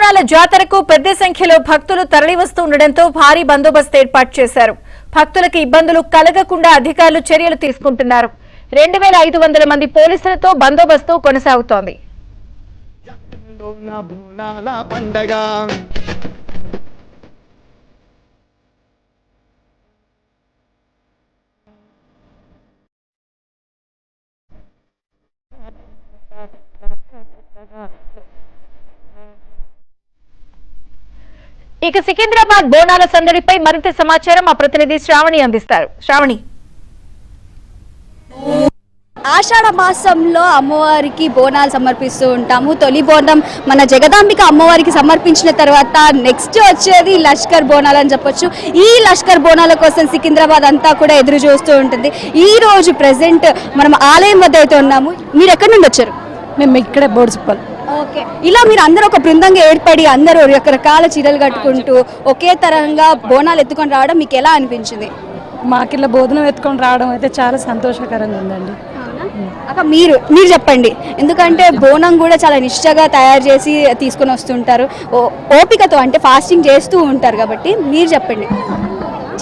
బోనాల జాతరకు పెద్ద సంఖ్యలో భక్తులు తరలివస్తూ ఉండడంతో భారీ బందోబస్తు ఏర్పాటు చేశారు. భక్తులకు ఇబ్బందులు కలగకుండా అధికారులు చర్యలు తీసుకుంటున్నారు. 2500 మంది పోలీసులతో బందోబస్తు కొనసాగుతోంది. ఇక సికింద్రాబాద్ బోనాల సందడిపై మరింత సమాచారం మా ప్రతినిధి శ్రావణి అందిస్తారు. శ్రావణి, ఆషాఢ మాసంలో అమ్మవారికి బోనాలు సమర్పిస్తూ ఉంటాము. తొలి బోనం మన జగదాంబిక అమ్మవారికి సమర్పించిన తర్వాత నెక్స్ట్ వచ్చేది లష్కర్ బోనాలు అని చెప్పొచ్చు. ఈ లష్కర్ బోనాల కోసం సికింద్రాబాద్ అంతా కూడా ఎదురు చూస్తూ ఉంటుంది. ఈ రోజు ప్రెసెంట్ మనం ఆలయం వద్ద అయితే ఉన్నాము. మీరు ఎక్కడి నుండి వచ్చారు? మేము ఇక్కడే బోర్డ్స్పల్. ఓకే, ఇలా మీరు అందరూ ఒక బృందంగా ఏర్పడి అందరూ రకరకాల చీరలు కట్టుకుంటూ ఒకే తరంగా బోనాలు ఎత్తుకొని రావడం మీకు ఎలా అనిపించింది? మాకిట్లా బోధనం ఎత్తుకొని రావడం అయితే చాలా సంతోషకరంగా ఉందండి. అక్క మీరు చెప్పండి, ఎందుకంటే బోనం కూడా చాలా నిష్ఠగా తయారు చేసి తీసుకొని వస్తుంటారు, ఓపికతో అంటే ఫాస్టింగ్ చేస్తూ ఉంటారు కాబట్టి మీరు చెప్పండి.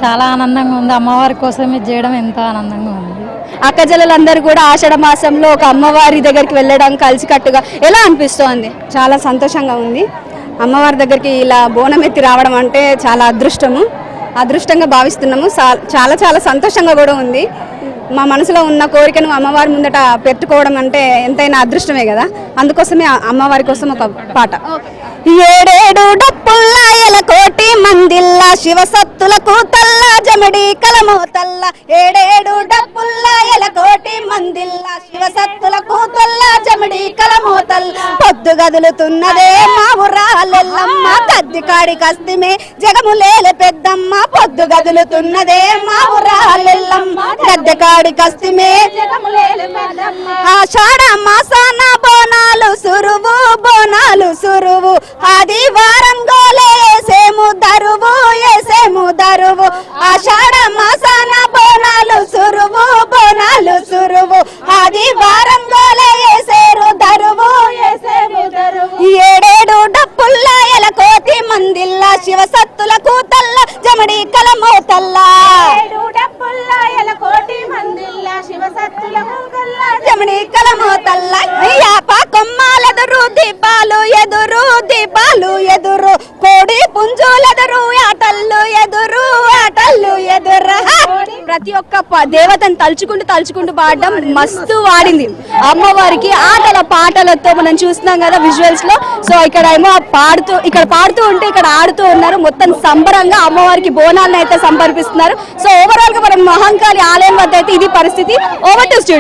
చాలా ఆనందంగా ఉంది. అమ్మవారి కోసం ఇది చేయడం ఎంతో ఆనందంగా ఉంది. అక్కజల్లలందరూ కూడా ఆషాఢ మాసంలో ఒక అమ్మవారి దగ్గరికి వెళ్ళడం కలిసికట్టుగా ఎలా అనిపిస్తోంది? చాలా సంతోషంగా ఉంది. అమ్మవారి దగ్గరికి ఇలా బోనం ఎత్తి రావడం అంటే చాలా అదృష్టంగా భావిస్తున్నాము. చాలా చాలా సంతోషంగా కూడా ఉంది. మా మనసులో ఉన్న కోరికను అమ్మవారి ముందట పెట్టుకోవడం అంటే ఎంతైనా అదృష్టమే కదా. అందుకోసమే అమ్మవారి కోసం ఒక పాట. ఏడేడు డప్పుల్లా ఎలకోటి మందిల్లా శివసత్తులకు తల్ల జమడి కలమో తల్ల. ఏడేడు డప్పుల్లా ఎలకోటి మందిల్లా శివసత్తులకు తల్ల జమడి కలమో తల్ల. పొద్దు గదులుతున్నదే మా ఊరాలెల్లమ్మ కద్ది కాడి కస్తిమే జగములేల పెద్దమ్మ. పొద్దు గదులుతున్నదే మా ఊరాలెల్లమ్మ గద్దె కాడి కస్తిమే జగములేల పెద్దమ్మ. ఆషాఢ మాసాన బోనాలు సురువు ఆదివారం గోలే ఏసేము దరువు. ఆషాఢ మాసాన బోనాలు సురువు ఆదివారం గోలే ఏసేరు దరువు. ఏడేడు డప్పుల్ల ఎలకోటి మందిల్లా శివసత్తులకు తల్ల జమడి కలమో తల్ల. జమడి కలమో తల్ల. యాప కొమ్మాలెదురు దీపాలు ఎదురు కోడి పుంజులెదురు ఆటల్లు ఎదురు. ప్రతి ఒక్క దేవతను తలుచుకుంటూ పాడడం మస్తు వాడింది అమ్మవారికి. ఆటల పాటలతో మనం చూస్తున్నాం కదా విజువల్స్ లో. సో ఇక్కడ ఏమో పాడుతూ ఉంటే ఇక్కడ ఆడుతూ ఉన్నారు. మొత్తం సంబరంగా అమ్మవారికి బోనాలను అయితే సమర్పిస్తున్నారు. సో ఓవరాల్ గా మనం మహంకాళి ఆలయం వద్ద అయితే ఇది పరిస్థితి. Over to studio.